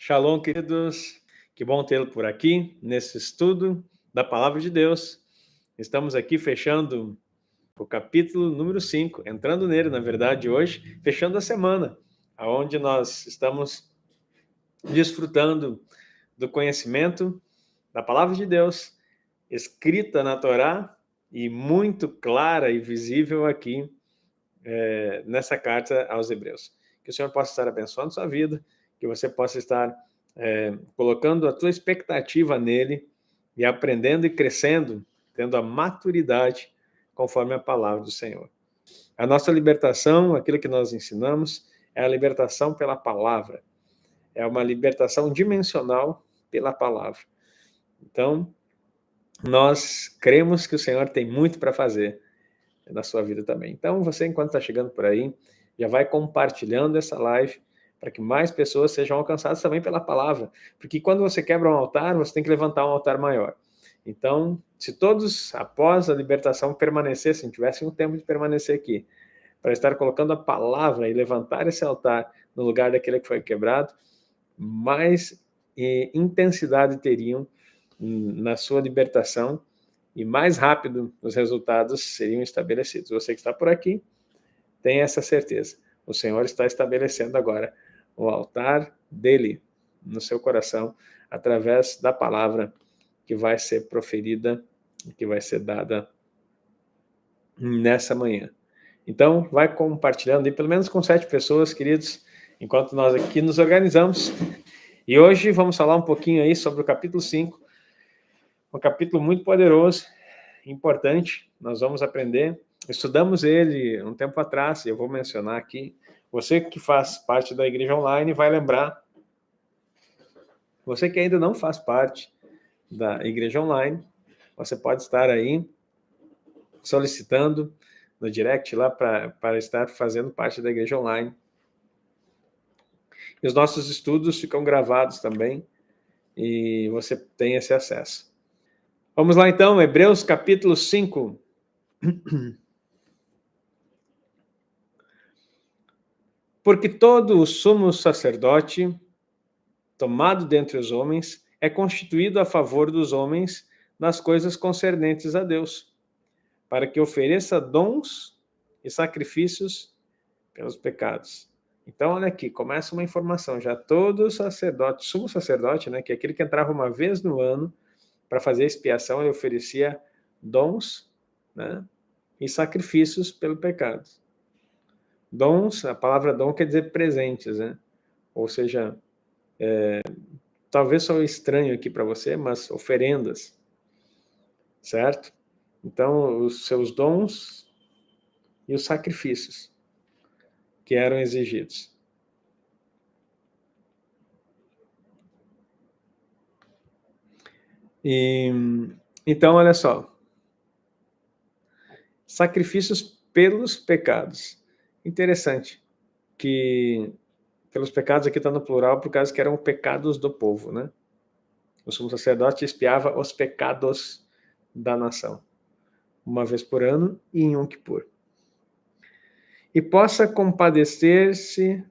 Shalom, queridos. Que bom tê-lo por aqui, nesse estudo da Palavra de Deus. Estamos aqui fechando o capítulo número 5, entrando nele, na verdade, hoje, fechando a semana, onde nós estamos desfrutando do conhecimento da Palavra de Deus, escrita na Torá e muito clara e visível aqui nessa carta aos Hebreus. Que o Senhor possa estar abençoando sua vida, que você possa estar colocando a tua expectativa nele e aprendendo e crescendo, tendo a maturidade conforme a palavra do Senhor. A nossa libertação, aquilo que nós ensinamos, é a libertação pela palavra. É uma libertação dimensional pela palavra. Então, nós cremos que o Senhor tem muito para fazer na sua vida também. Então, você, enquanto está chegando por aí, já vai compartilhando essa live para que mais pessoas sejam alcançadas também pela palavra. Porque quando você quebra um altar, você tem que levantar um altar maior. Então, se todos, após a libertação, permanecessem, tivessem um tempo de permanecer aqui, para estar colocando a palavra e levantar esse altar no lugar daquele que foi quebrado, mais intensidade teriam na sua libertação e mais rápido os resultados seriam estabelecidos. Você que está por aqui, tem essa certeza. O Senhor está estabelecendo agora o altar dele no seu coração, através da palavra que vai ser proferida, que vai ser dada nessa manhã. Então, vai compartilhando aí, pelo menos com 7 pessoas, queridos, enquanto nós aqui nos organizamos. E hoje vamos falar um pouquinho aí sobre o capítulo 5, um capítulo muito poderoso, importante. Nós vamos aprender, estudamos ele um tempo atrás, e eu vou mencionar aqui. Você que faz parte da igreja online vai lembrar. Você que ainda não faz parte da igreja online, você pode estar aí solicitando no direct lá para estar fazendo parte da igreja online. E os nossos estudos ficam gravados também e você tem esse acesso. Vamos lá então, Hebreus capítulo 5. Porque todo o sumo sacerdote, tomado dentre os homens, é constituído a favor dos homens nas coisas concernentes a Deus, para que ofereça dons e sacrifícios pelos pecados. Então, olha aqui, começa uma informação. Já todo sacerdote, sumo sacerdote, né, que é aquele que entrava uma vez no ano para fazer expiação, ele oferecia dons, né, e sacrifícios pelo pecado. Dons, a palavra dom quer dizer presentes, né? Ou seja, talvez sou estranho aqui para você, mas oferendas, certo? Então, os seus dons e os sacrifícios que eram exigidos. Então, olha só. Sacrifícios pelos pecados. Interessante que pelos pecados aqui está no plural, por causa que eram pecados do povo, né? O sumo sacerdote expiava os pecados da nação, uma vez por ano e em Yom Kippur. E possa compadecer-se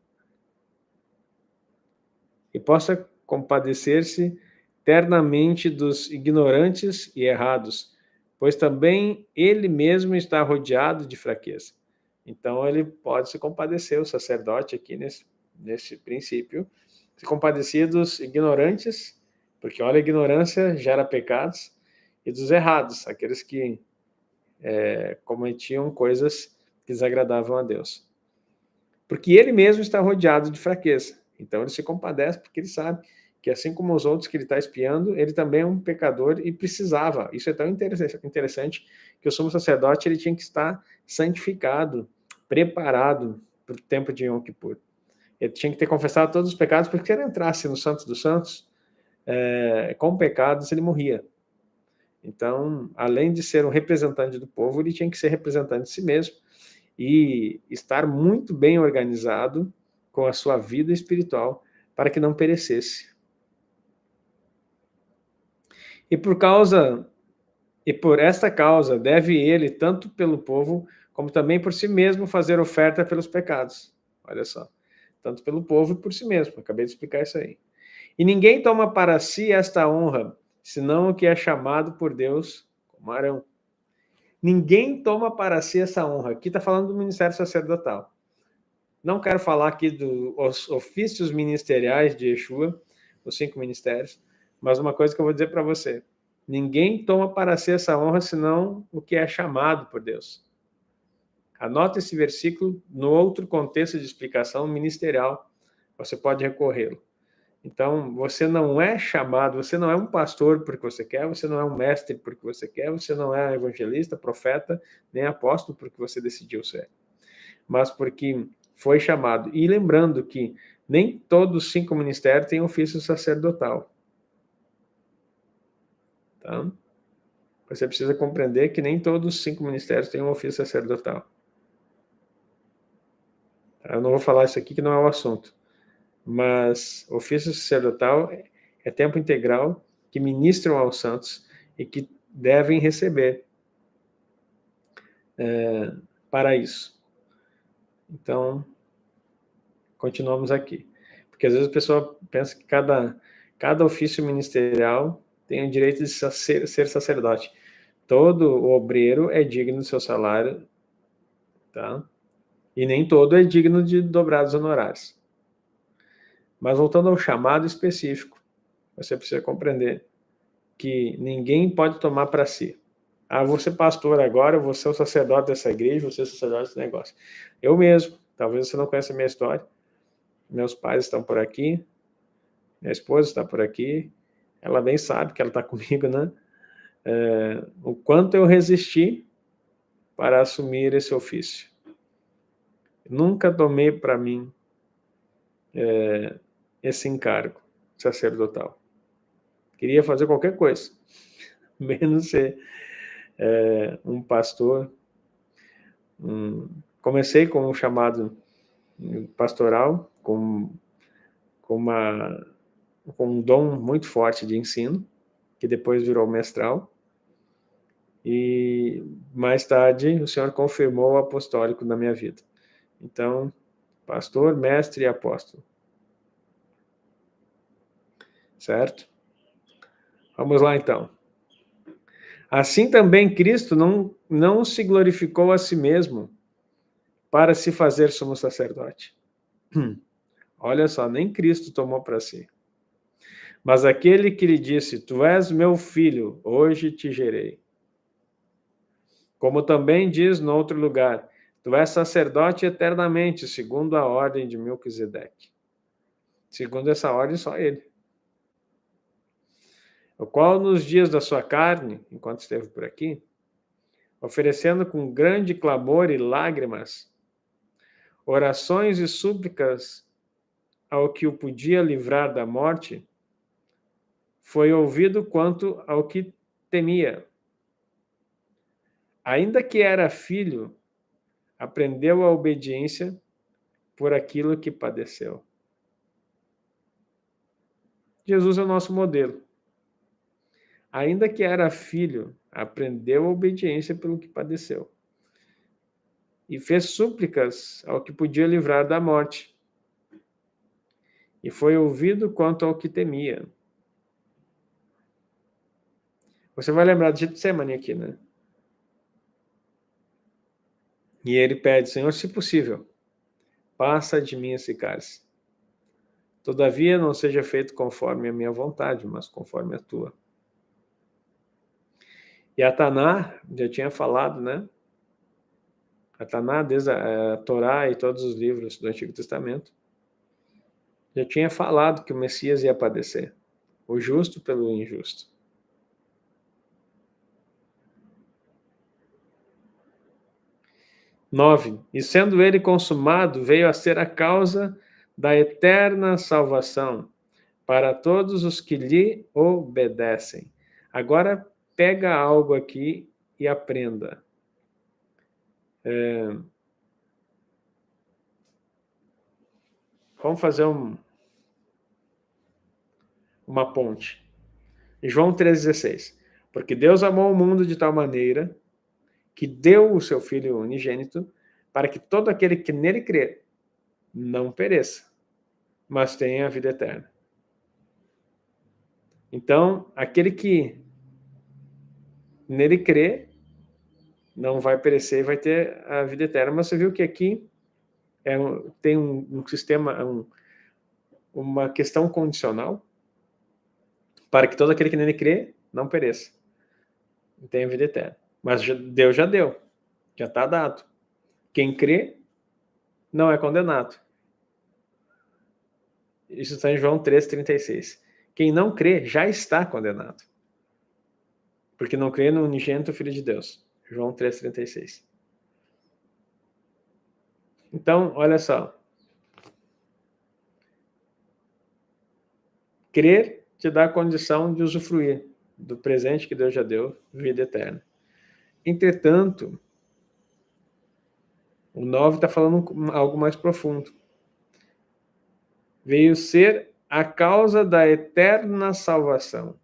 ternamente dos ignorantes e errados, pois também ele mesmo está rodeado de fraqueza. Então ele pode se compadecer, o sacerdote aqui nesse princípio, se compadecia dos ignorantes, porque olha, a ignorância gera pecados, e dos errados, aqueles que cometiam coisas que desagradavam a Deus. Porque ele mesmo está rodeado de fraqueza. Então ele se compadece porque ele sabe que assim como os outros que ele está espiando, ele também é um pecador e precisava. Isso é tão interessante que o sumo sacerdote ele tinha que estar santificado, preparado para o tempo de Yom Kippur. Ele tinha que ter confessado todos os pecados, porque se ele entrasse no Santo dos Santos, com pecados, ele morria. Então, além de ser um representante do povo, ele tinha que ser representante de si mesmo e estar muito bem organizado com a sua vida espiritual para que não perecesse. E por esta causa deve ele, tanto pelo povo, como também por si mesmo, fazer oferta pelos pecados. Olha só. Tanto pelo povo e por si mesmo. Acabei de explicar isso aí. E ninguém toma para si esta honra, senão o que é chamado por Deus como Arão. Ninguém toma para si essa honra. Aqui está falando do ministério sacerdotal. Não quero falar aqui dos ofícios ministeriais de Yeshua, os 5 ministérios, mas uma coisa que eu vou dizer para você. Ninguém toma para si essa honra, senão o que é chamado por Deus. Anota esse versículo no outro contexto de explicação ministerial. Você pode recorrê-lo. Então, você não é chamado, você não é um pastor porque você quer, você não é um mestre porque você quer, você não é evangelista, profeta, nem apóstolo porque você decidiu ser. Mas porque foi chamado. E lembrando que nem todos os 5 ministérios têm ofício sacerdotal. Tá? Você precisa compreender que nem todos os 5 ministérios têm um ofício sacerdotal. Eu não vou falar isso aqui que não é o assunto. Mas ofício sacerdotal é tempo integral que ministram aos santos e que devem receber para isso. Então, continuamos aqui. Porque às vezes a pessoa pensa que cada ofício ministerial tem o direito de ser sacerdote. Todo obreiro é digno do seu salário, tá? E nem todo é digno de dobrados honorários. Mas voltando ao chamado específico, você precisa compreender que ninguém pode tomar para si. Ah, vou ser pastor agora, eu vou ser o sacerdote dessa igreja, vou ser o sacerdote desse negócio. Eu mesmo, talvez você não conheça a minha história, meus pais estão por aqui, minha esposa está por aqui, ela bem sabe que ela está comigo, né? O quanto eu resisti para assumir esse ofício. Nunca tomei para mim esse encargo sacerdotal. Queria fazer qualquer coisa, menos ser um pastor. Comecei com um chamado pastoral, com um dom muito forte de ensino, que depois virou mestral. E mais tarde o Senhor confirmou o apostólico na minha vida. Então, pastor, mestre e apóstolo. Certo? Vamos lá então. Assim também Cristo não se glorificou a si mesmo para se fazer sumo sacerdote. Olha só, nem Cristo tomou para si. Mas aquele que lhe disse, tu és meu filho, hoje te gerei. Como também diz no outro lugar, tu és sacerdote eternamente, segundo a ordem de Melquisedeque. Segundo essa ordem, só ele. O qual nos dias da sua carne, enquanto esteve por aqui, oferecendo com grande clamor e lágrimas, orações e súplicas ao que o podia livrar da morte, foi ouvido quanto ao que temia. Ainda que era filho, aprendeu a obediência por aquilo que padeceu. Jesus é o nosso modelo. Ainda que era filho, aprendeu a obediência pelo que padeceu. E fez súplicas ao que podia livrar da morte. E foi ouvido quanto ao que temia. Você vai lembrar do Getsemane aqui, né? E ele pede, Senhor, se possível, passa de mim esse cálice. Todavia, não seja feito conforme a minha vontade, mas conforme a tua. E a Taná, já tinha falado, né? A Taná, desde a Torá e todos os livros do Antigo Testamento, já tinha falado que o Messias ia padecer, o justo pelo injusto. Nove. E sendo ele consumado, veio a ser a causa da eterna salvação para todos os que lhe obedecem. Agora, pega algo aqui e aprenda. Vamos fazer uma ponte. João 3,16. Porque Deus amou o mundo de tal maneira que deu o seu Filho unigênito para que todo aquele que nele crê não pereça, mas tenha a vida eterna. Então, aquele que nele crê não vai perecer e vai ter a vida eterna. Mas você viu que aqui tem um sistema, uma questão condicional para que todo aquele que nele crê não pereça e tenha vida eterna. Mas Deus já deu, já está dado. Quem crê não é condenado. Isso está em João 3,36. Quem não crê já está condenado, porque não crê no unigênito Filho de Deus. João 3,36. Então, olha só. Crer te dá a condição de usufruir do presente que Deus já deu, vida eterna. Entretanto, o 9 está falando algo mais profundo. Veio ser a causa da eterna salvação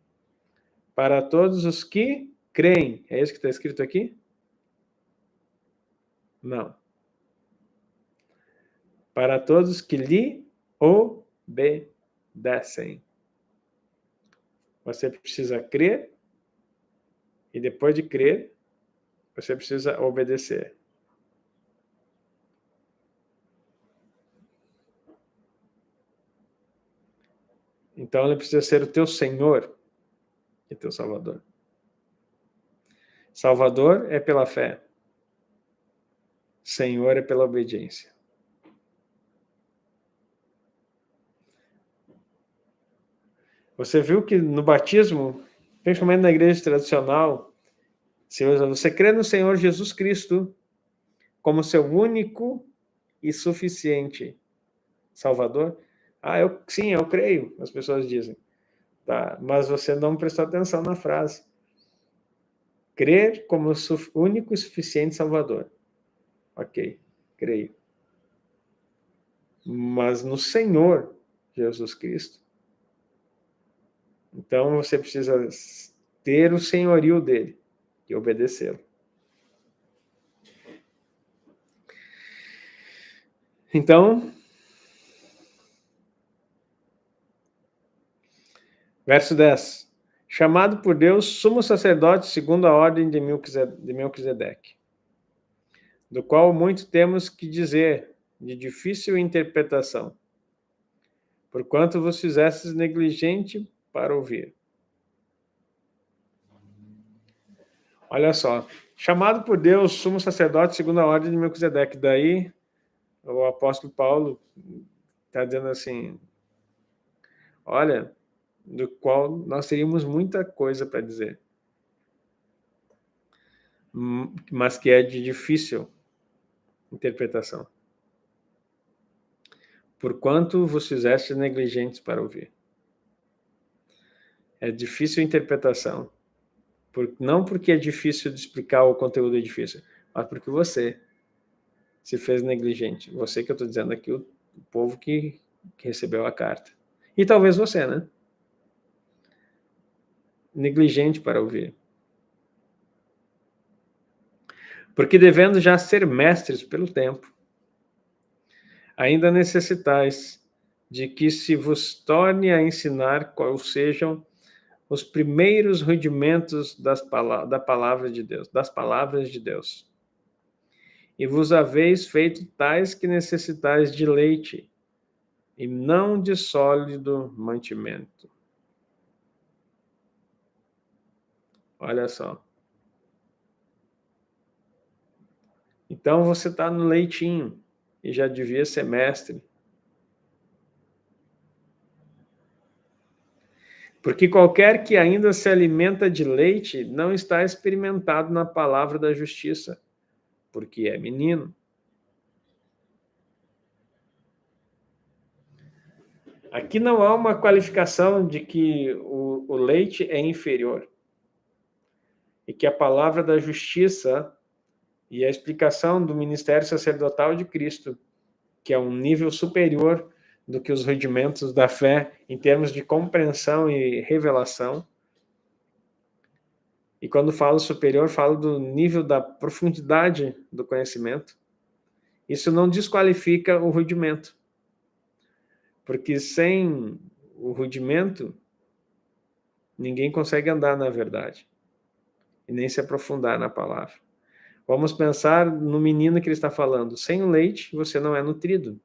para todos os que creem. É isso que está escrito aqui? Não. Para todos que lhe obedecem. Você precisa crer e depois de crer, você precisa obedecer. Então ele precisa ser o teu Senhor e teu Salvador. Salvador é pela fé. Senhor é pela obediência. Você viu que no batismo, principalmente na igreja tradicional, você crê no Senhor Jesus Cristo como seu único e suficiente Salvador? Sim, eu creio, as pessoas dizem. Tá, mas você não prestou atenção na frase. Crer como único e suficiente Salvador. Ok, creio. Mas no Senhor Jesus Cristo. Então você precisa ter o senhorio dele e obedecê-lo. Então, verso 10. Chamado por Deus, sumo sacerdote segundo a ordem de Melquisedeque, do qual muito temos que dizer, de difícil interpretação, porquanto vos fizestes negligente para ouvir. Olha só, chamado por Deus, sumo sacerdote segundo a ordem de Melquisedeque. Daí, o apóstolo Paulo está dizendo assim, olha, do qual nós teríamos muita coisa para dizer, mas que é de difícil interpretação. Porquanto vos fizeste negligentes para ouvir. É difícil interpretação. Não porque é difícil de explicar, o conteúdo é difícil, mas porque você se fez negligente. Você que eu estou dizendo aqui, o povo que recebeu a carta. E talvez você, né? Negligente para ouvir. Porque devendo já ser mestres pelo tempo, ainda necessitais de que se vos torne a ensinar quais sejam os primeiros rudimentos da palavra de Deus, das palavras de Deus. E vos haveis feito tais que necessitais de leite, e não de sólido mantimento. Olha só. Então você está no leitinho, e já devia ser mestre. Porque qualquer que ainda se alimenta de leite não está experimentado na palavra da justiça, porque é menino. Aqui não há uma qualificação de que o leite é inferior. E que a palavra da justiça e a explicação do ministério sacerdotal de Cristo, que é um nível superior do que os rudimentos da fé em termos de compreensão e revelação. E quando falo superior, falo do nível da profundidade do conhecimento. Isso não desqualifica o rudimento. Porque sem o rudimento, ninguém consegue andar na verdade e nem se aprofundar na palavra. Vamos pensar no menino que ele está falando. Sem o leite, você não é nutrido,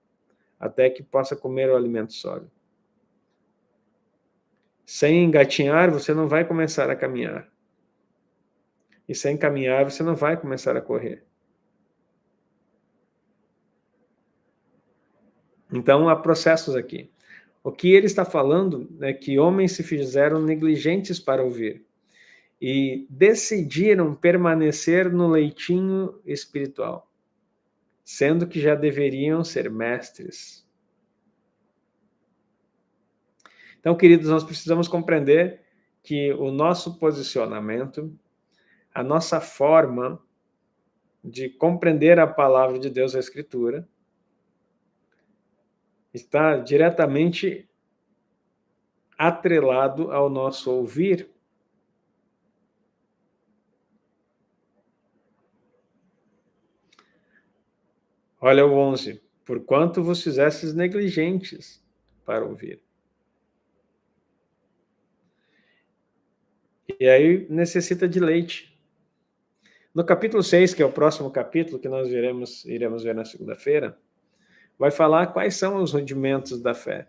até que possa comer o alimento sólido. Sem engatinhar, você não vai começar a caminhar. E sem caminhar, você não vai começar a correr. Então, há processos aqui. O que ele está falando é que homens se fizeram negligentes para ouvir e decidiram permanecer no leitinho espiritual, sendo que já deveriam ser mestres. Então, queridos, nós precisamos compreender que o nosso posicionamento, a nossa forma de compreender a palavra de Deus, a Escritura, está diretamente atrelado ao nosso ouvir. Olha o 11. Porquanto vos fizestes negligentes para ouvir. E aí necessita de leite. No capítulo 6, que é o próximo capítulo que nós iremos ver na segunda-feira, vai falar quais são os rudimentos da fé.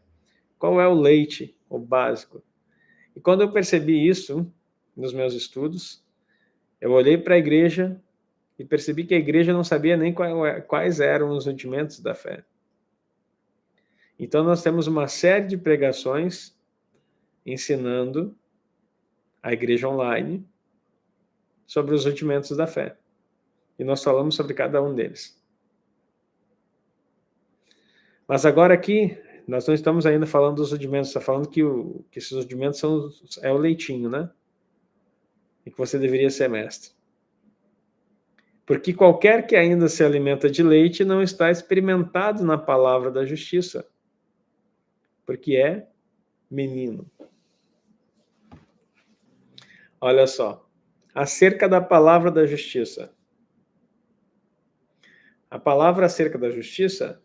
Qual é o leite, o básico. E quando eu percebi isso nos meus estudos, eu olhei para a igreja e percebi que a igreja não sabia nem quais eram os rudimentos da fé. Então nós temos uma série de pregações ensinando a igreja online sobre os rudimentos da fé. E nós falamos sobre cada um deles. Mas agora aqui, nós não estamos ainda falando dos rudimentos, está falando que esses rudimentos é o leitinho, né? E que você deveria ser mestre. Porque qualquer que ainda se alimenta de leite não está experimentado na palavra da justiça, porque é menino. Olha só, acerca da palavra da justiça. A palavra acerca da justiça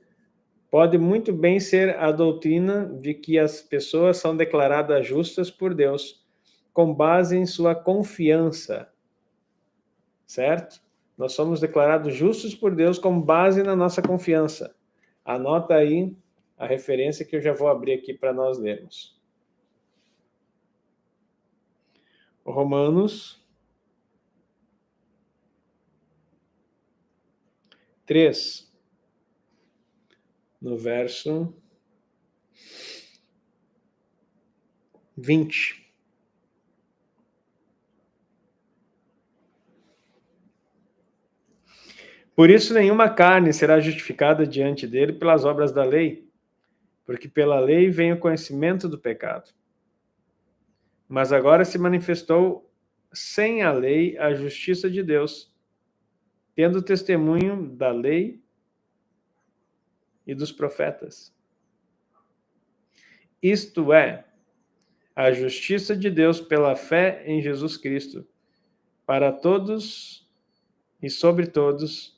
pode muito bem ser a doutrina de que as pessoas são declaradas justas por Deus, com base em sua confiança, certo? Nós somos declarados justos por Deus com base na nossa confiança. Anota aí a referência que eu já vou abrir aqui para nós lermos. Romanos 3, no verso 20. Por isso, nenhuma carne será justificada diante dele pelas obras da lei, porque pela lei vem o conhecimento do pecado. Mas agora se manifestou sem a lei a justiça de Deus, tendo testemunho da lei e dos profetas. Isto é, a justiça de Deus pela fé em Jesus Cristo, para todos e sobre todos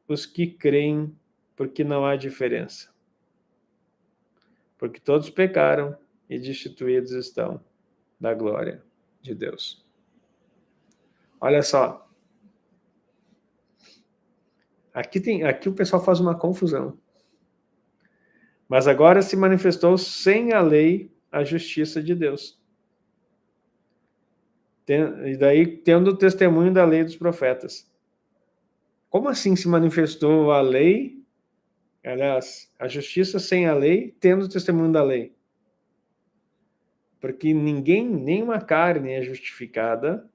os que creem, porque não há diferença. Porque todos pecaram e destituídos estão da glória de Deus. Olha só. Aqui o pessoal faz uma confusão. Mas agora se manifestou sem a lei a justiça de Deus. E daí, tendo o testemunho da lei dos profetas. Como assim se manifestou a lei? Aliás, a justiça sem a lei, tendo o testemunho da lei. Porque nenhuma carne é justificada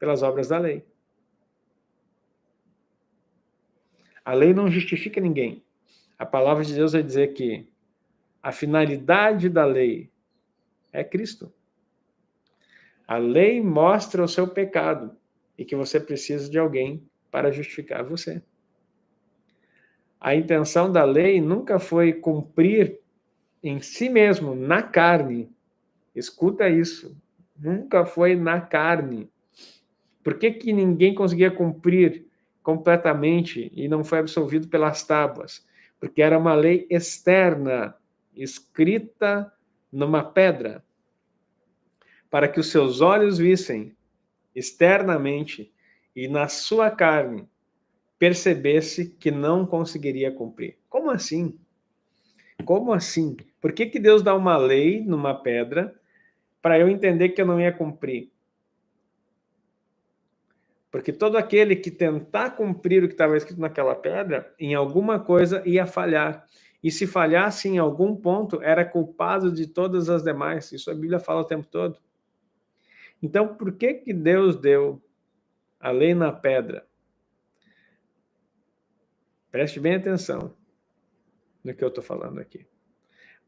pelas obras da lei. A lei não justifica ninguém. A palavra de Deus vai dizer que a finalidade da lei é Cristo. A lei mostra o seu pecado e que você precisa de alguém para justificar você. A intenção da lei nunca foi cumprir em si mesmo, na carne. Escuta isso. Nunca foi na carne. Por que ninguém conseguia cumprir completamente e não foi absolvido pelas tábuas? Porque era uma lei externa, escrita numa pedra. para que os seus olhos vissem externamente e na sua carne percebesse que não conseguiria cumprir. Como assim? Como assim? Por que que Deus dá uma lei numa pedra para eu entender que eu não ia cumprir? Porque todo aquele que tentar cumprir o que estava escrito naquela pedra, em alguma coisa ia falhar. E se falhasse em algum ponto, era culpado de todas as demais. Isso a Bíblia fala o tempo todo. Então, por que que Deus deu a lei na pedra? Preste bem atenção no que eu estou falando aqui.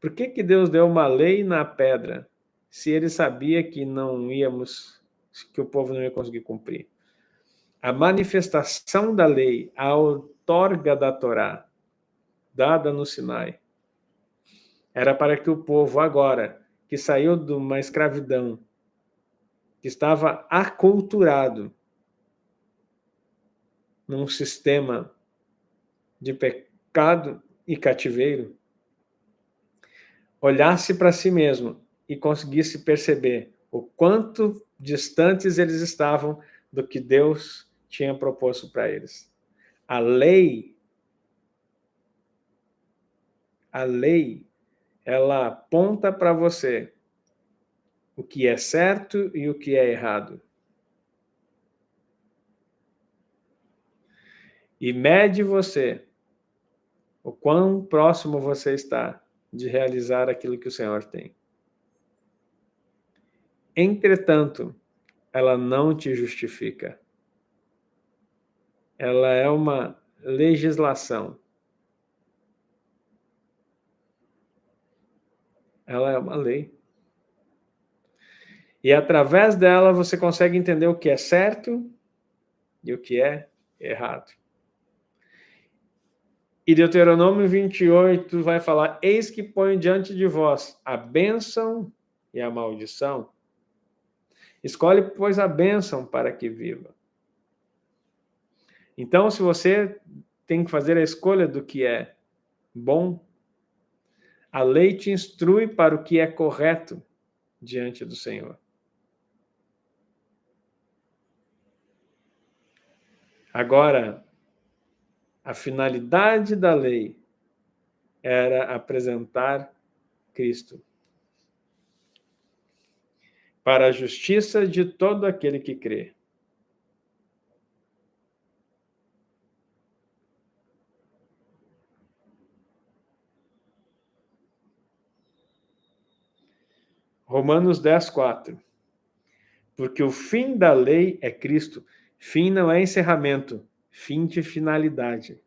Por que que Deus deu uma lei na pedra se ele sabia que não íamos, que o povo não ia conseguir cumprir? A manifestação da lei, a outorga da Torá, dada no Sinai, era para que o povo agora, que saiu de uma escravidão, que estava aculturado num sistema de pecado e cativeiro, olhasse para si mesmo e conseguisse perceber o quanto distantes eles estavam do que Deus tinha proposto para eles. A lei, ela aponta para você o que é certo e o que é errado. E mede você o quão próximo você está de realizar aquilo que o Senhor tem. Entretanto, ela não te justifica. Ela é uma legislação. Ela é uma lei. E através dela você consegue entender o que é certo e o que é errado. E Deuteronômio 28 vai falar: eis que ponho diante de vós a bênção e a maldição. Escolhe, pois, a bênção para que viva. Então, se você tem que fazer a escolha do que é bom, a lei te instrui para o que é correto diante do Senhor. Agora, a finalidade da lei era apresentar Cristo para a justiça de todo aquele que crê. Romanos 10:4. Porque o fim da lei é Cristo. Fim não é encerramento, fim de finalidade.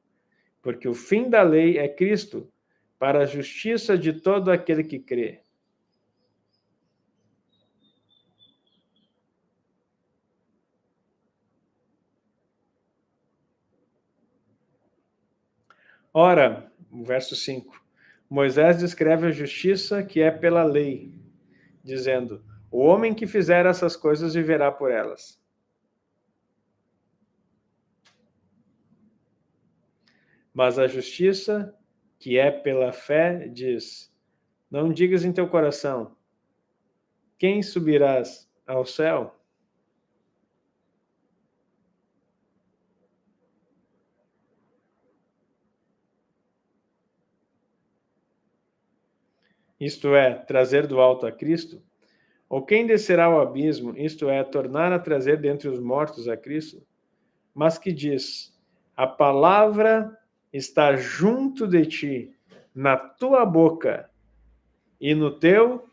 Porque o fim da lei é Cristo, para a justiça de todo aquele que crê. Ora, o verso 5. Moisés descreve a justiça que é pela lei, dizendo: o homem que fizer essas coisas viverá por elas. Mas a justiça que é pela fé diz: não digas em teu coração, quem subirás ao céu? Isto é, trazer do alto a Cristo? Ou quem descerá ao abismo, isto é, tornar a trazer dentre os mortos a Cristo? Mas que diz: a palavra está junto de ti, na tua boca e no teu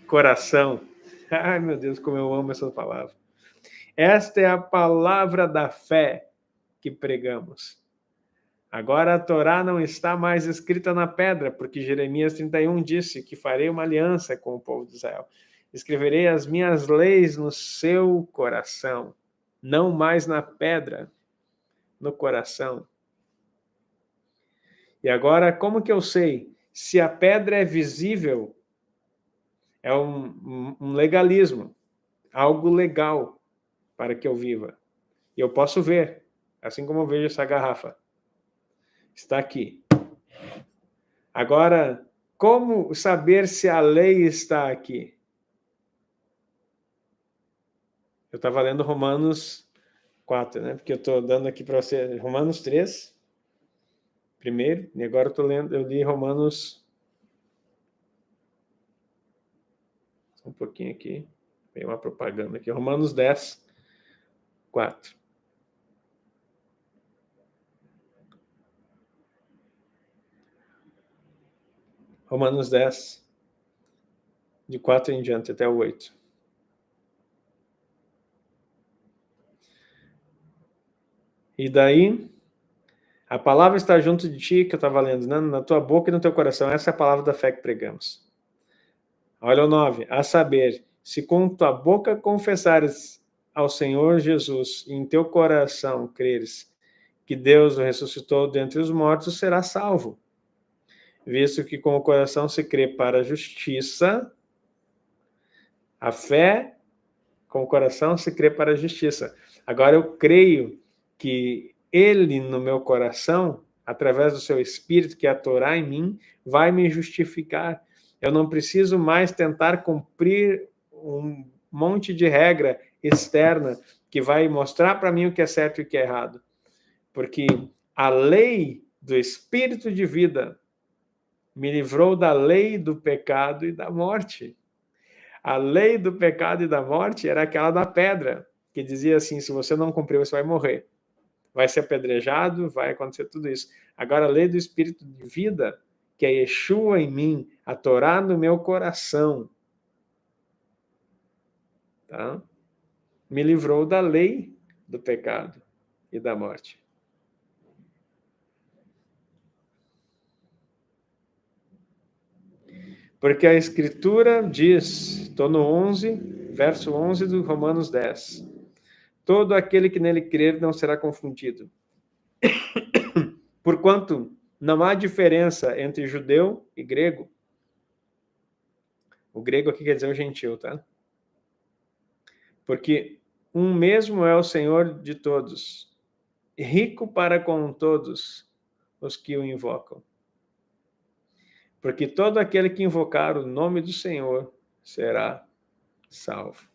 coração. Ai, meu Deus, como eu amo essa palavra. Esta é a palavra da fé que pregamos. Agora a Torá não está mais escrita na pedra, porque Jeremias 31 disse que farei uma aliança com o povo de Israel. Escreverei as minhas leis no seu coração, não mais na pedra, no coração. E agora, como que eu sei? Se a pedra é visível, é um legalismo, algo legal para que eu viva. E eu posso ver, assim como eu vejo essa garrafa. Está aqui. Agora, como saber se a lei está aqui? Eu estava lendo Romanos 4, né? Porque eu estou dando aqui para você Romanos 3, primeiro, e agora eu li Romanos. Um pouquinho aqui, tem uma propaganda aqui, Romanos 10, 4. Romanos 10, de 4 em diante, até o 8. E daí, a palavra está junto de ti, que eu estava lendo, né? Na tua boca e no teu coração. Essa é a palavra da fé que pregamos. Olha o 9. A saber, se com tua boca confessares ao Senhor Jesus e em teu coração creres que Deus o ressuscitou dentre os mortos, será salvo. Visto que com o coração se crê para a justiça, a fé com o coração se crê para a justiça. Agora eu creio que ele no meu coração, através do seu espírito que atuará em mim, vai me justificar. Eu não preciso mais tentar cumprir um monte de regra externa que vai mostrar para mim o que é certo e o que é errado. Porque a lei do espírito de vida me livrou da lei do pecado e da morte. A lei do pecado e da morte era aquela da pedra, que dizia assim, se você não cumprir, você vai morrer. Vai ser apedrejado, vai acontecer tudo isso. Agora, a lei do espírito de vida, que é Yeshua em mim, a Torá no meu coração, tá? Me livrou da lei do pecado e da morte. Porque a Escritura diz, estou no 11, verso 11 do Romanos 10, todo aquele que nele crer não será confundido. Porquanto não há diferença entre judeu e grego. O grego aqui quer dizer o gentil, tá? Porque um mesmo é o Senhor de todos, rico para com todos os que o invocam. Porque todo aquele que invocar o nome do Senhor será salvo.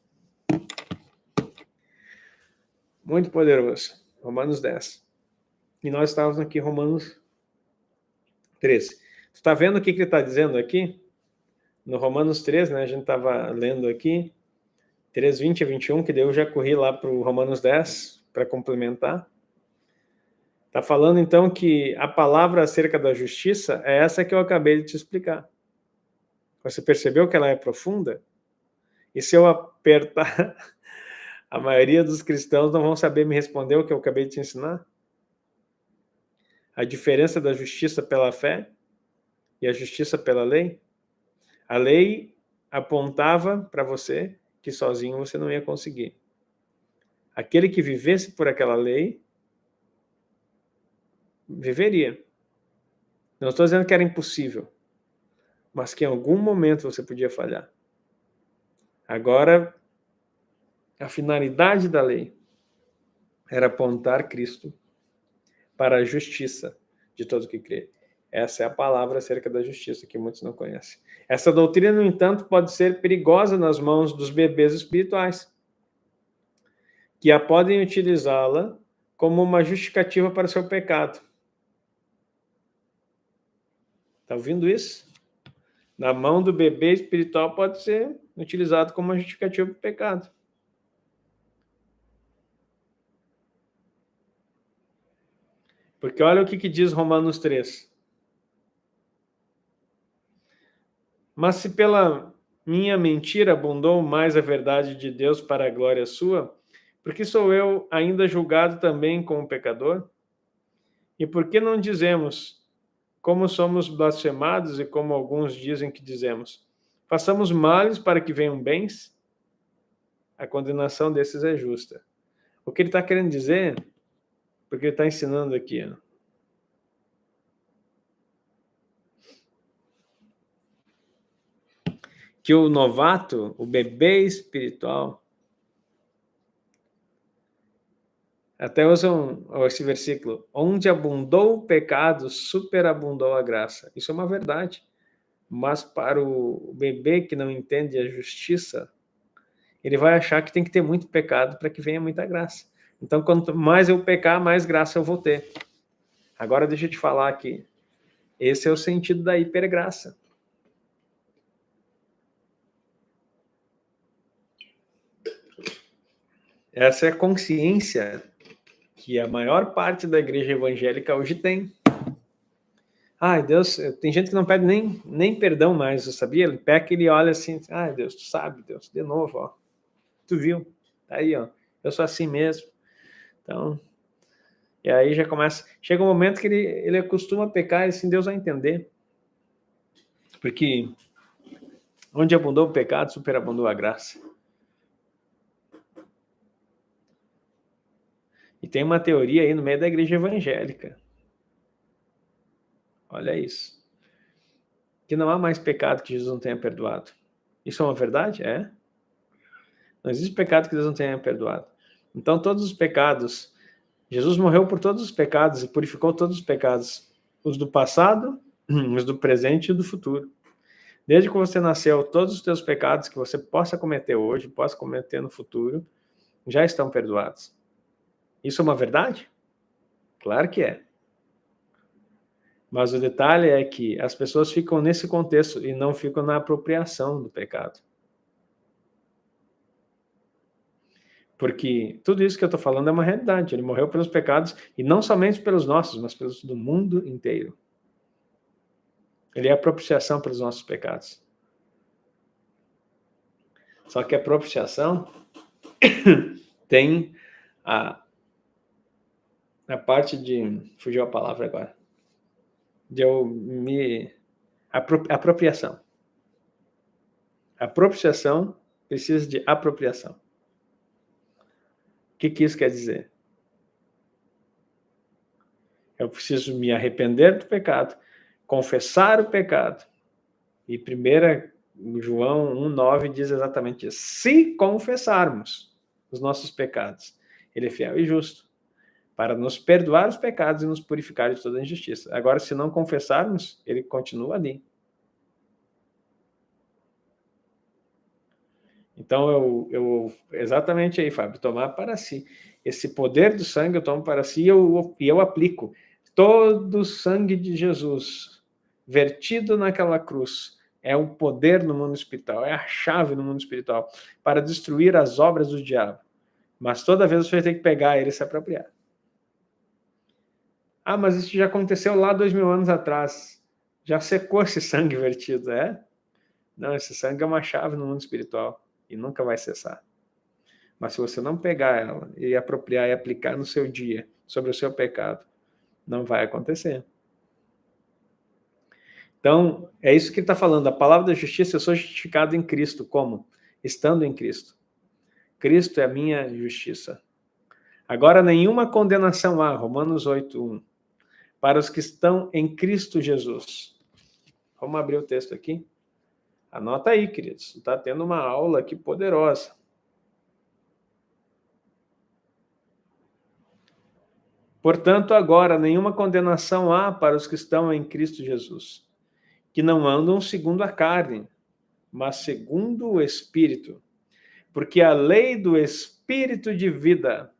Muito poderoso. Romanos 10. E nós estávamos aqui, Romanos 13. Tu está vendo o que ele está dizendo aqui? No Romanos 3, né? A gente estava lendo aqui, 3, 20 a 21, que daí eu já corri lá para o Romanos 10 para complementar. Está falando então que a palavra acerca da justiça é essa que eu acabei de te explicar. Você percebeu que ela é profunda? E se eu apertar, a maioria dos cristãos não vão saber me responder o que eu acabei de te ensinar? A diferença da justiça pela fé e a justiça pela lei? A lei apontava para você que sozinho você não ia conseguir. Aquele que vivesse por aquela lei, viveria. Não estou dizendo que era impossível, mas que em algum momento você podia falhar. Agora, a finalidade da lei era apontar Cristo para a justiça de todo que crê. Essa é a palavra acerca da justiça que muitos não conhecem. Essa doutrina, no entanto, pode ser perigosa nas mãos dos bebês espirituais, que a podem utilizá-la como uma justificativa para o seu pecado. Está ouvindo isso? Na mão do bebê espiritual pode ser utilizado como uma justificativa para o pecado. Porque olha o que diz Romanos 3. Mas se pela minha mentira abundou mais a verdade de Deus para a glória sua, por que sou eu ainda julgado também como pecador? E por que não dizemos, como somos blasfemados e como alguns dizem que dizemos, façamos males para que venham bens? A condenação desses é justa. O que ele está querendo dizer, porque ele está ensinando aqui, que o novato, o bebê espiritual, até usam esse versículo, onde abundou o pecado, superabundou a graça. Isso é uma verdade. Mas para o bebê que não entende a justiça, ele vai achar que tem que ter muito pecado para que venha muita graça. Então, quanto mais eu pecar, mais graça eu vou ter. Agora, deixa eu te falar aqui. Esse é o sentido da hipergraça. Essa é a consciência que a maior parte da igreja evangélica hoje tem. Ai, Deus, tem gente que não pede nem perdão mais, você sabia? Ele peca e ele olha assim, ai, Deus, tu sabe, Deus, de novo, ó. Tu viu? Tá aí, ó. Eu sou assim mesmo. Então, e aí já começa, chega um momento que ele acostuma a pecar e assim Deus vai entender. Porque onde abundou o pecado, superabundou a graça. E tem uma teoria aí no meio da igreja evangélica. Olha isso. Que não há mais pecado que Jesus não tenha perdoado. Isso é uma verdade? É. Não existe pecado que Deus não tenha perdoado. Então, todos os pecados, Jesus morreu por todos os pecados e purificou todos os pecados. Os do passado, os do presente e do futuro. Desde que você nasceu, todos os teus pecados que você possa cometer hoje, possa cometer no futuro, já estão perdoados. Isso é uma verdade? Claro que é. Mas o detalhe é que as pessoas ficam nesse contexto e não ficam na apropriação do pecado. Porque tudo isso que eu estou falando é uma realidade. Ele morreu pelos pecados, e não somente pelos nossos, mas pelos do mundo inteiro. Ele é a propiciação pelos nossos pecados. Só que a propiciação tem a parte de... Fugiu a palavra agora. De eu me... Apropriação. A propiciação precisa de apropriação. O que isso quer dizer? Eu preciso me arrepender do pecado, confessar o pecado. E 1 João 1,9 diz exatamente isso. Se confessarmos os nossos pecados, ele é fiel e justo para nos perdoar os pecados e nos purificar de toda injustiça. Agora, se não confessarmos, ele continua ali. Então, eu exatamente aí, Fábio, tomar para si. Esse poder do sangue eu tomo para si e eu aplico. Todo o sangue de Jesus vertido naquela cruz é o poder no mundo espiritual, é a chave no mundo espiritual para destruir as obras do diabo. Mas toda vez você tem que pegar ele e se apropriar. Ah, mas isso já aconteceu lá 2000 anos atrás. Já secou esse sangue vertido, é? Não, esse sangue é uma chave no mundo espiritual e nunca vai cessar. Mas se você não pegar ela e apropriar e aplicar no seu dia sobre o seu pecado, não vai acontecer. Então, é isso que ele está falando. A palavra da justiça, eu sou justificado em Cristo. Como? Estando em Cristo. Cristo é a minha justiça. Agora, nenhuma condenação há, Romanos 8:1, para os que estão em Cristo Jesus. Vamos abrir o texto aqui? Anota aí, queridos. Está tendo uma aula aqui poderosa. Portanto, agora, nenhuma condenação há para os que estão em Cristo Jesus, que não andam segundo a carne, mas segundo o Espírito. Porque a lei do Espírito de vida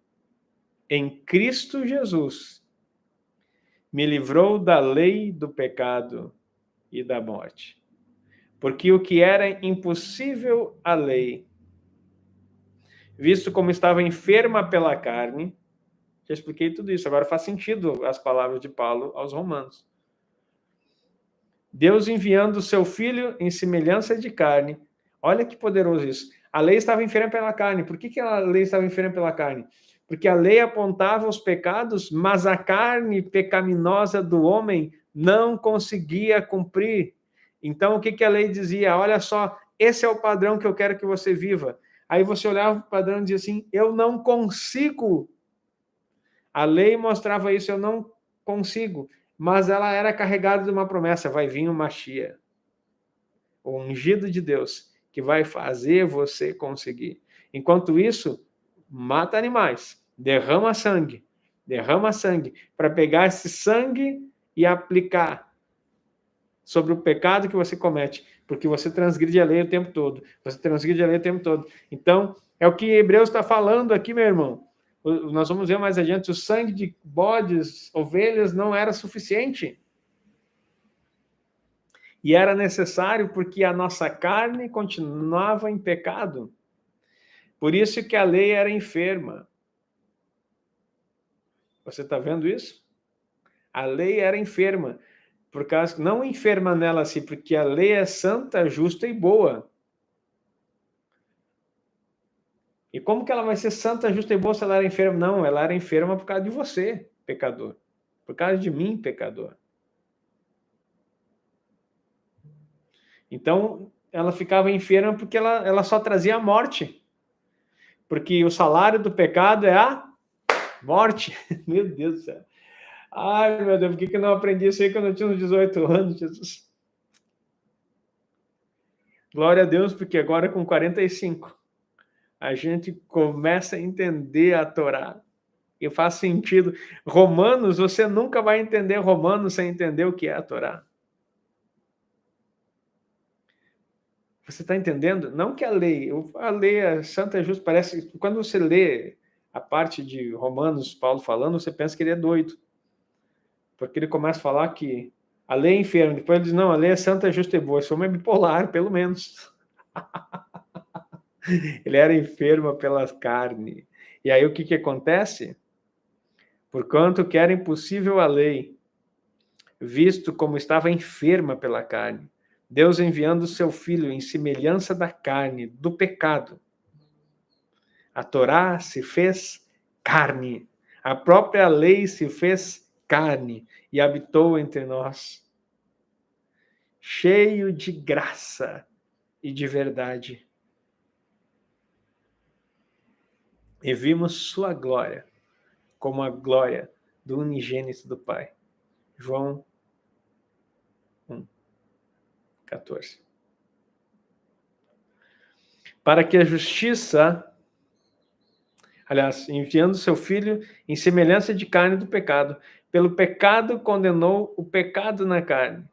em Cristo Jesus me livrou da lei do pecado e da morte. Porque o que era impossível à lei, visto como estava enferma pela carne, já expliquei tudo isso, agora faz sentido as palavras de Paulo aos Romanos. Deus enviando o seu Filho em semelhança de carne. Olha que poderoso isso. A lei estava enferma pela carne. Por que a lei estava enferma pela carne? Porque a lei apontava os pecados, mas a carne pecaminosa do homem não conseguia cumprir. Então, o que a lei dizia? Olha só, esse é o padrão que eu quero que você viva. Aí você olhava para o padrão e dizia assim, eu não consigo. A lei mostrava isso, eu não consigo. Mas ela era carregada de uma promessa, vai vir o Mashiach, o ungido de Deus, que vai fazer você conseguir. Enquanto isso, mata animais, derrama sangue para pegar esse sangue e aplicar sobre o pecado que você comete. porque você transgride a lei o tempo todo. Você transgride a lei o tempo todo. Então, é o que Hebreus está falando aqui, meu irmão. Nós vamos ver mais adiante, o sangue de bodes, ovelhas, não era suficiente. E era necessário porque a nossa carne continuava em pecado. Por isso que a lei era enferma. Você está vendo isso? A lei era enferma. Por causa, não enferma nela assim, porque a lei é santa, justa e boa. E como que ela vai ser santa, justa e boa se ela era enferma? Não, ela era enferma por causa de você, pecador. Por causa de mim, pecador. Então, ela ficava enferma porque ela só trazia a morte. Porque o salário do pecado é a morte. Meu Deus do céu. Ai, meu Deus, por que eu não aprendi isso aí quando eu tinha uns 18 anos, Jesus? Glória a Deus, porque agora com 45, a gente começa a entender a Torá. E faz sentido. Romanos, você nunca vai entender Romanos sem entender o que é a Torá. Você está entendendo? Não que a lei é santa e justa, parece... Quando você lê a parte de Romanos, Paulo falando, você pensa que ele é doido. Porque ele começa a falar que a lei é enferma, depois ele diz, não, a lei é santa, justa e boa. Esse homem é bipolar, pelo menos. Ele era enfermo pela carne. E aí o que acontece? Porquanto que era impossível a lei, visto como estava enferma pela carne, Deus enviando o seu Filho em semelhança da carne, do pecado. A Torá se fez carne. A própria lei se fez carne e habitou entre nós, cheio de graça e de verdade. E vimos sua glória, como a glória do unigênito do Pai. João 1:14. Para que a justiça, aliás, enviando seu Filho em semelhança de carne do pecado, pelo pecado condenou o pecado na carne,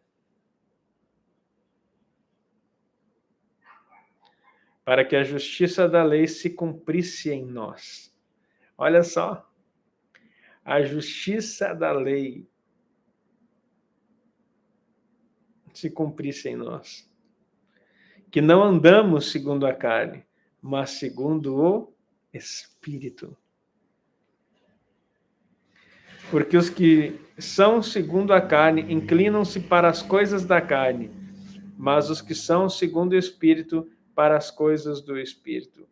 para que a justiça da lei se cumprisse em nós. Olha só, a justiça da lei se cumprisse em nós. Que não andamos segundo a carne, mas segundo o Espírito. Porque os que são segundo a carne inclinam-se para as coisas da carne, mas os que são segundo o Espírito para as coisas do Espírito.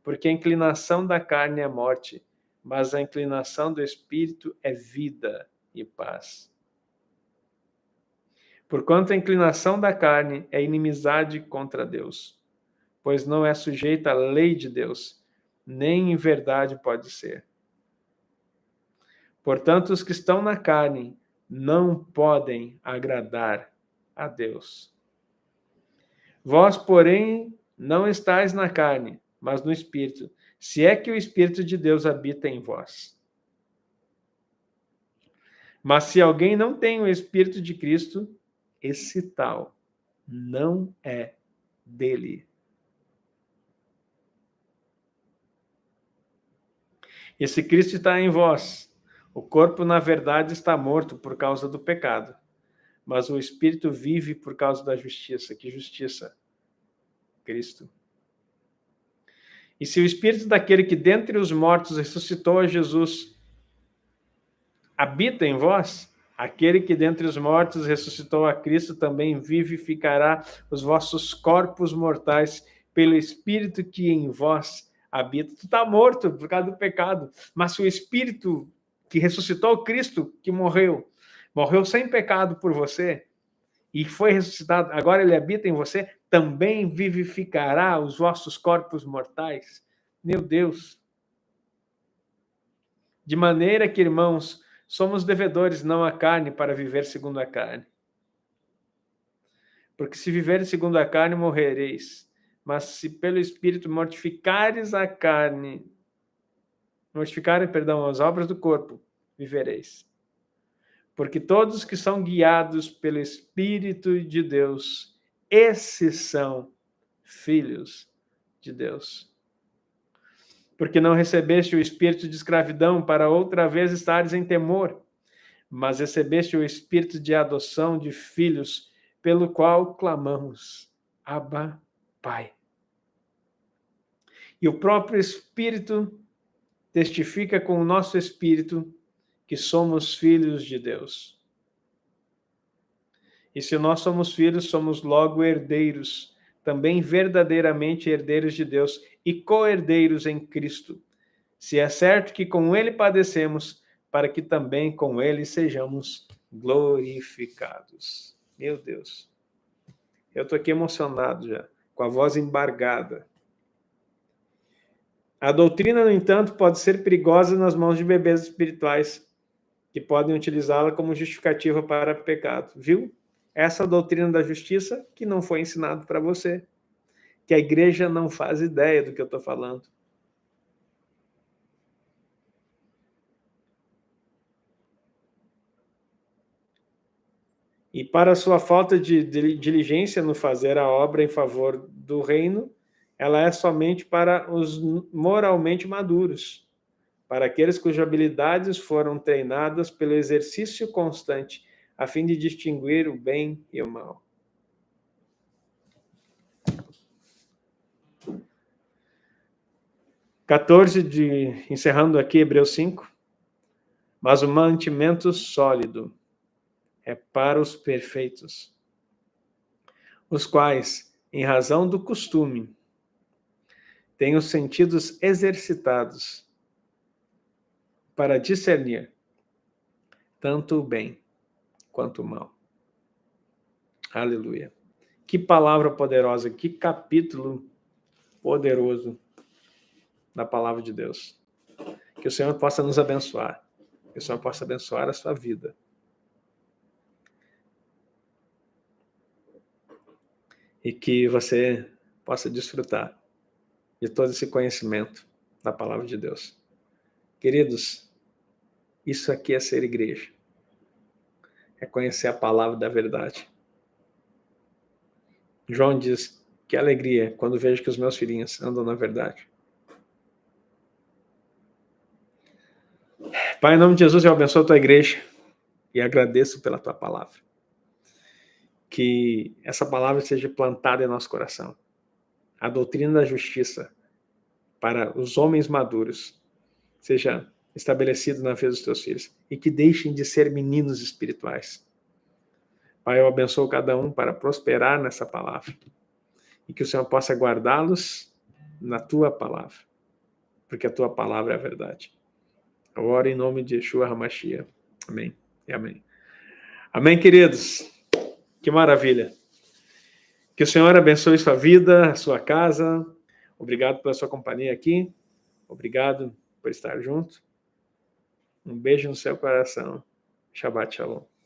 Porque a inclinação da carne é morte, mas a inclinação do Espírito é vida e paz. Porquanto a inclinação da carne é inimizade contra Deus, pois não é sujeita à lei de Deus, nem em verdade pode ser. Portanto, os que estão na carne não podem agradar a Deus. Vós, porém, não estáis na carne, mas no Espírito, se é que o Espírito de Deus habita em vós. Mas se alguém não tem o Espírito de Cristo, esse tal não é dele. E se Cristo está em vós, o corpo, na verdade, está morto por causa do pecado, mas o Espírito vive por causa da justiça. Que justiça? Cristo. E se o Espírito daquele que dentre os mortos ressuscitou a Jesus habita em vós, aquele que dentre os mortos ressuscitou a Cristo também vivificará os vossos corpos mortais pelo Espírito que em vós habita. Tu está morto por causa do pecado, mas o Espírito que ressuscitou Cristo, que morreu sem pecado por você, e foi ressuscitado, agora ele habita em você, também vivificará os vossos corpos mortais. Meu Deus! De maneira que, irmãos, somos devedores não à carne para viver segundo a carne. Porque se viveres segundo a carne, morrereis. Mas se pelo Espírito mortificares a carne, as obras do corpo, vivereis. Porque todos que são guiados pelo Espírito de Deus, esses são filhos de Deus. Porque não recebeste o espírito de escravidão para outra vez estares em temor, mas recebeste o espírito de adoção de filhos, pelo qual clamamos, Abba, Pai. E o próprio Espírito testifica com o nosso espírito que somos filhos de Deus. E se nós somos filhos, somos logo herdeiros, também verdadeiramente herdeiros de Deus e co-herdeiros em Cristo. Se é certo que com ele padecemos, para que também com ele sejamos glorificados. Meu Deus. Eu estou aqui emocionado já, com a voz embargada. A doutrina, no entanto, pode ser perigosa nas mãos de bebês espirituais, que podem utilizá-la como justificativa para pecado. Viu? Essa doutrina da justiça que não foi ensinado para você, que a igreja não faz ideia do que eu estou falando. E para sua falta de diligência no fazer a obra em favor do reino, ela é somente para os moralmente maduros, para aqueles cujas habilidades foram treinadas pelo exercício constante, a fim de distinguir o bem e o mal. Encerrando aqui Hebreus 5. Mas o mantimento sólido é para os perfeitos, os quais, em razão do costume, têm os sentidos exercitados para discernir tanto o bem quanto o mal. Aleluia. Que palavra poderosa, que capítulo poderoso da palavra de Deus. Que o Senhor possa nos abençoar. Que o Senhor possa abençoar a sua vida. E que você possa desfrutar de todo esse conhecimento da palavra de Deus. Queridos, isso aqui é ser igreja. É conhecer a palavra da verdade. João diz, que alegria quando vejo que os meus filhinhos andam na verdade. Pai, em nome de Jesus, eu abençoo a tua igreja e agradeço pela tua palavra. Que essa palavra seja plantada em nosso coração. A doutrina da justiça para os homens maduros seja estabelecida na vida dos teus filhos e que deixem de ser meninos espirituais. Pai, eu abençoo cada um para prosperar nessa palavra e que o Senhor possa guardá-los na tua palavra, porque a tua palavra é a verdade. Eu oro em nome de Yeshua HaMashiach. Amém e amém. Amém, queridos. Que maravilha. Que o Senhor abençoe sua vida, a sua casa. Obrigado pela sua companhia aqui. Obrigado por estar junto. Um beijo no seu coração. Shabbat Shalom.